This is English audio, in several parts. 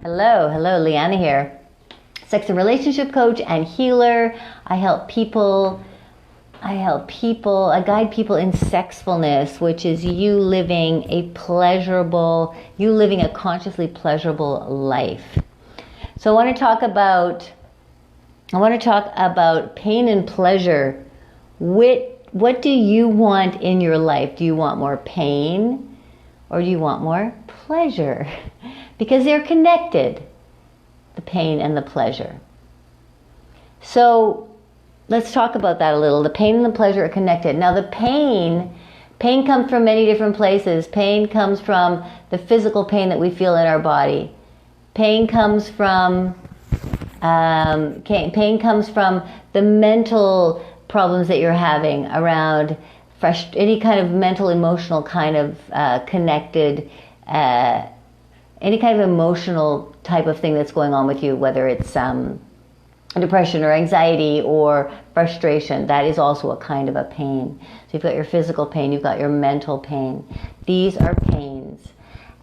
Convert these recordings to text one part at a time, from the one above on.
Hello, Lianna here. Sex and relationship coach and healer. I guide people in sexfulness, which is you living a consciously pleasurable life. So I want to talk about pain and pleasure. What do you want in your life? Do you want more pain or do you want more pleasure? Because they're connected, the pain and the pleasure. So let's talk about that a little. The pain and the pleasure are connected. Now the pain comes from many different places. Pain comes from the physical pain that we feel in our body. Pain comes from the mental problems that you're having around any kind of mental, emotional kind of connected, any kind of emotional type of thing that's going on with you, whether it's depression or anxiety or frustration. That is also a kind of a pain. So you've got your physical pain, you've got your mental pain. These are pains,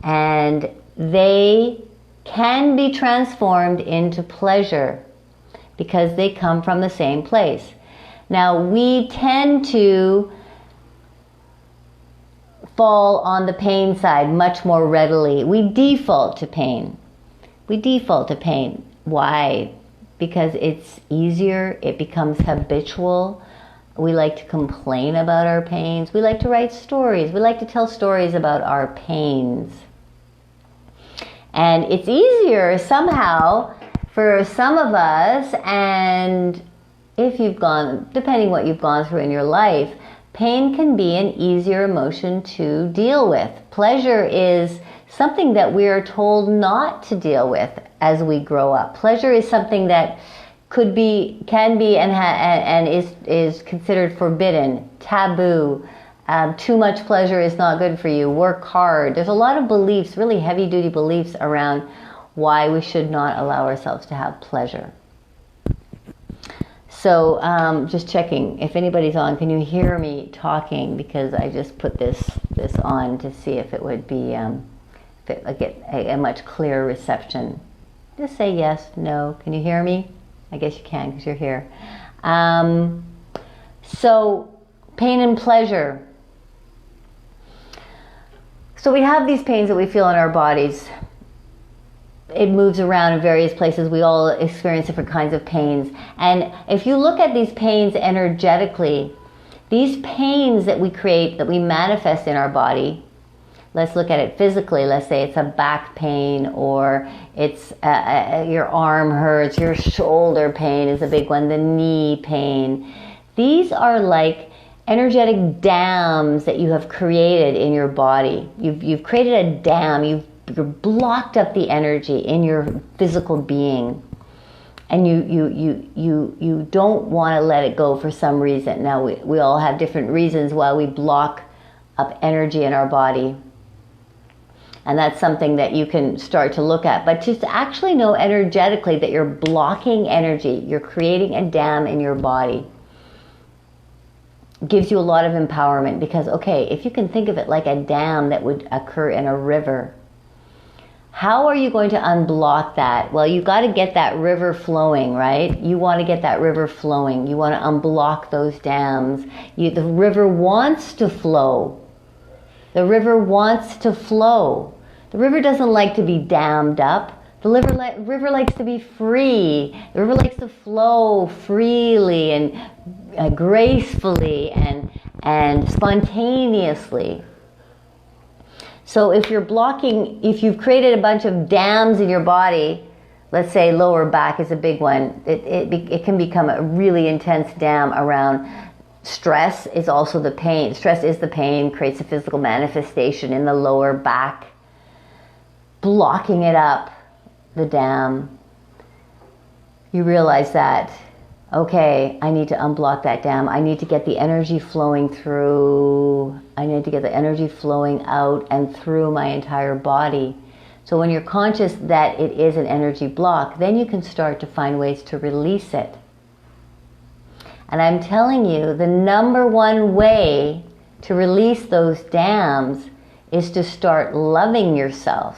and they can be transformed into pleasure because they come from the same place. Now, we tend to fall on the pain side much more readily. We default to pain. Why? Because it's easier, it becomes habitual. We like to complain about our pains. We like to write stories. We like to tell stories about our pains. And it's easier somehow for some of us, and depending what you've gone through in your life, pain can be an easier emotion to deal with. Pleasure is something that we are told not to deal with as we grow up. Pleasure is something that can be, and is considered forbidden, taboo. Too much pleasure is not good for you. Work hard. There's a lot of beliefs, really heavy-duty beliefs around why we should not allow ourselves to have pleasure. So just checking if anybody's on. Can you hear me talking? Because I just put this on to see if it would be get a much clearer reception. Just say yes, no. Can you hear me? I guess you can because you're here. So pain and pleasure. So we have these pains that we feel in our bodies. It moves around in various places. We all experience different kinds of pains. And if you look at these pains energetically, these pains that we create, that we manifest in our body, let's look at it physically. Let's say it's a back pain, or it's your arm hurts, your shoulder pain is a big one, the knee pain. These are like energetic dams that you have created in your body. You've created a dam. You've blocked up the energy in your physical being, and you don't want to let it go for some reason. Now we all have different reasons why we block up energy in our body, and that's something that you can start to look at. But just to actually know energetically that you're blocking energy, you're creating a dam in your body, gives you a lot of empowerment. Because if you can think of it like a dam that would occur in a river, how are you going to unblock that? Well, you got to get that river flowing, right? You want to get that river flowing. You want to unblock those dams. The river wants to flow. The river wants to flow. The river doesn't like to be dammed up. The river likes to be free. The river likes to flow freely and gracefully and spontaneously. So if you've created a bunch of dams in your body, let's say lower back is a big one, it can become a really intense dam around stress. Is also the pain. Stress is the pain, creates a physical manifestation in the lower back, blocking it up, the dam. You realize that, I need to unblock that dam. I need to get the energy flowing through. I need to get the energy flowing out and through my entire body. So when you're conscious that it is an energy block, then you can start to find ways to release it. And I'm telling you, the number one way to release those dams is to start loving yourself.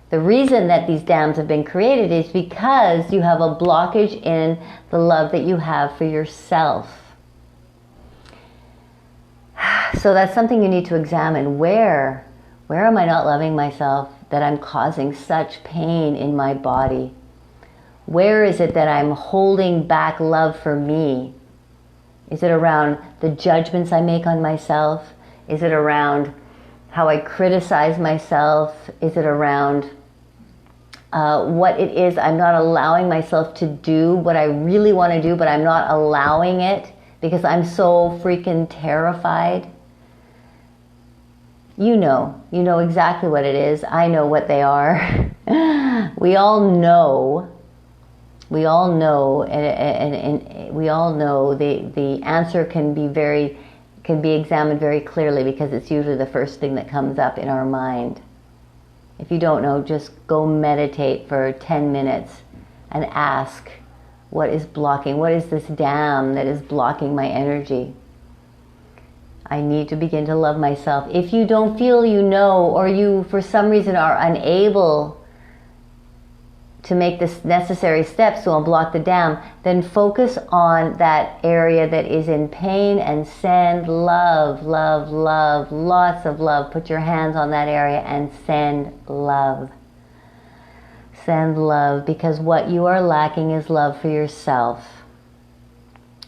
The reason that these dams have been created is because you have a blockage in the love that you have for yourself. So that's something you need to examine. Where am I not loving myself that I'm causing such pain in my body? Where is it that I'm holding back love for me? Is it around the judgments I make on myself? Is it around how I criticize myself? Is it around what it is I'm not allowing myself to do, what I really want to do, but I'm not allowing it because I'm so freaking terrified? You know exactly what it is. I know what they are. We all know, and we all know the answer can be examined very clearly, because it's usually the first thing that comes up in our mind. If you don't know, just go meditate for 10 minutes and ask, what is this dam that is blocking my energy? I need to begin to love myself. If you don't feel you know, or you for some reason are unable to make the necessary steps to unblock the dam, then focus on that area that is in pain and send love, love, love, lots of love. Put your hands on that area and send love. Send love, because what you are lacking is love for yourself.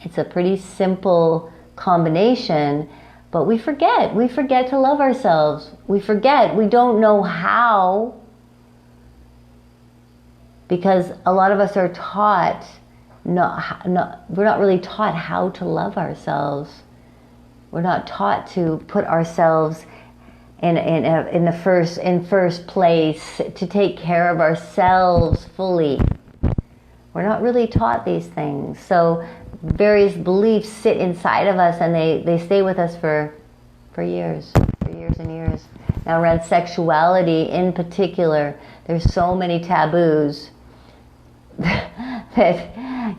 It's a pretty simple combination, but we forget to love ourselves. We don't know how, because a lot of us are taught, we're not really taught how to love ourselves. We're not taught to put ourselves in first place, to take care of ourselves fully. We're not really taught these things. So various beliefs sit inside of us, and they stay with us for years and years. Now, around sexuality in particular, there's so many taboos that,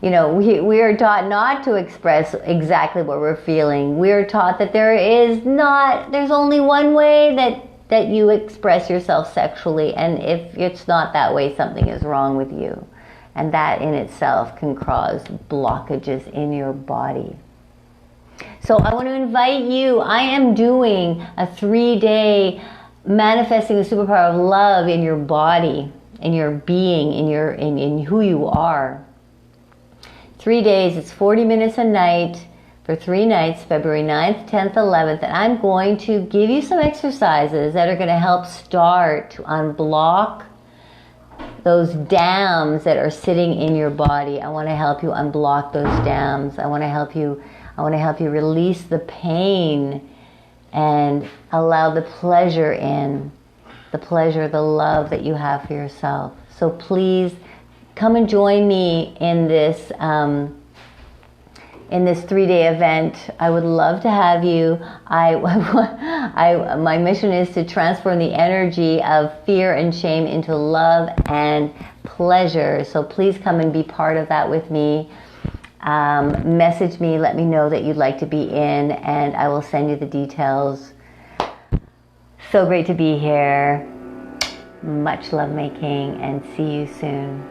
we are taught not to express exactly what we're feeling. We're taught that there's only one way that you express yourself sexually, and if it's not that way, something is wrong with you. And that in itself can cause blockages in your body. So I want to invite you. I am doing a 3-day manifesting the superpower of love in your body, in your being, in who you are. 3 days, it's 40 minutes a night for 3 nights, February 9th, 10th, 11th. And I'm going to give you some exercises that are going to help start to unblock those dams that are sitting in your body. I want to help you unblock those dams. I want to help you release the pain and allow the pleasure in. The love that you have for yourself. So please come and join me in this 3-day event. I would love to have you. My mission is to transform the energy of fear and shame into love and pleasure. So please come and be part of that with me. Message me, let me know that you'd like to be in, and I will send you the details. So great to be here. Much love making, and see you soon.